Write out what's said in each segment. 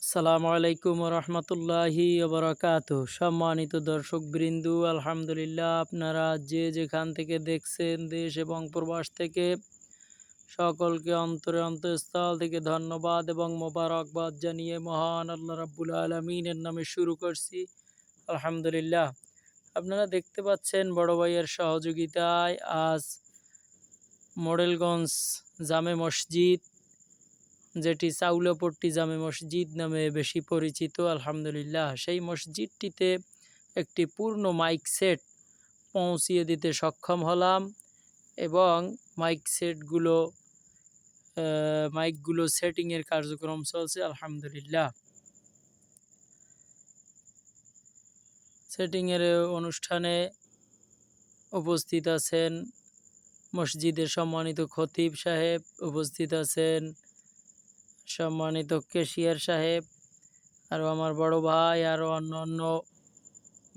আসসালামু আলাইকুম রহমতুল্লাহি বারাকাতুহু। সম্মানিত দর্শকবৃন্দু, আলহামদুলিল্লাহ, আপনারা যে যেখান থেকে দেখছেন, দেশ এবং প্রবাস থেকে, সকলকে অন্তরে অন্তঃস্থল থেকে ধন্যবাদ এবং মোবারকবাদ জানিয়ে মহান আল্লাহ রাব্বুল আলামিনের নামে শুরু করছি। আলহামদুলিল্লাহ, আপনারা দেখতে পাচ্ছেন বড় ভাইয়ের সহযোগিতায় আজ মডেলগঞ্জ জামে মসজিদ, যেটি চাউলাপট্টি জামে মসজিদ নামে বেশি পরিচিত, আলহামদুলিল্লাহ, সেই মসজিদটিতে একটি পূর্ণ মাইক সেট পৌঁছিয়ে দিতে সক্ষম হলাম এবং মাইকগুলো সেটিংয়ের কার্যক্রম চলছে। আলহামদুলিল্লাহ, সেটিংয়ের অনুষ্ঠানে উপস্থিত আছেন মসজিদের সম্মানিত খতিব সাহেব, উপস্থিত আছেন সম্মানিত কেশিয়ার সাহেব, আরও আমার বড় ভাই, আরও অন্য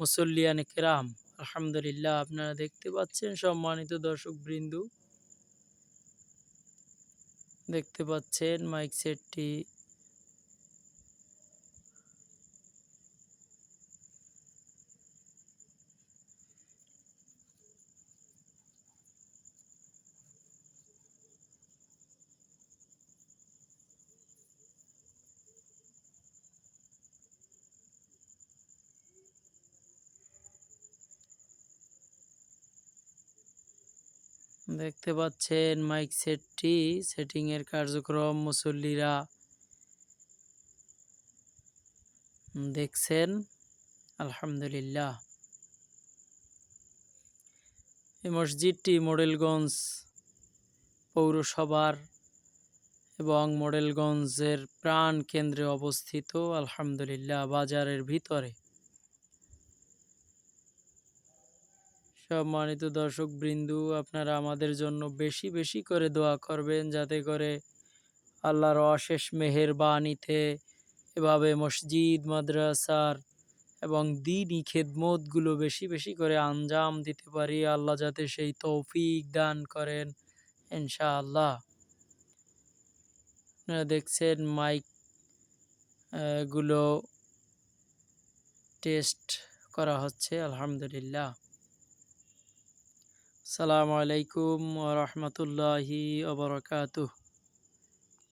মুসল্লিয়ানে কেরাম। আলহামদুলিল্লাহ, আপনারা দেখতে পাচ্ছেন সম্মানিত দর্শকবৃন্দু, দেখতে পাচ্ছেন মাইক সেটটি দেখতে পাচ্ছেন মাইক সেটটি সেটিংয়ের কার্যক্রম মুসল্লিরা দেখছেন। আলহামদুলিল্লাহ, এই মসজিদটি মডেলগঞ্জ পৌরসভার এবং মডেলগঞ্জের প্রাণ কেন্দ্রে অবস্থিত। আলহামদুলিল্লাহ, বাজারের ভিতরে। সম্মানিত দর্শকবৃন্দু, আপনারা আমাদের জন্য বেশি বেশি করে দোয়া করবেন, যাতে করে আল্লাহর অশেষ মেহেরবানিতে এভাবে মসজিদ, মাদ্রাসার এবং দ্বীনি খেদমতগুলো বেশি বেশি করে আঞ্জাম দিতে পারি। আল্লাহ যাতে সেই তৌফিক দান করেন, ইনশাআল্লাহ। আপনারা দেখছেন মাইক গুলো টেস্ট করা হচ্ছে। আলহামদুলিল্লাহ, আসসালামু আলাইকুম ওয়া রাহমাতুল্লাহি ওয়া বারাকাতুহু।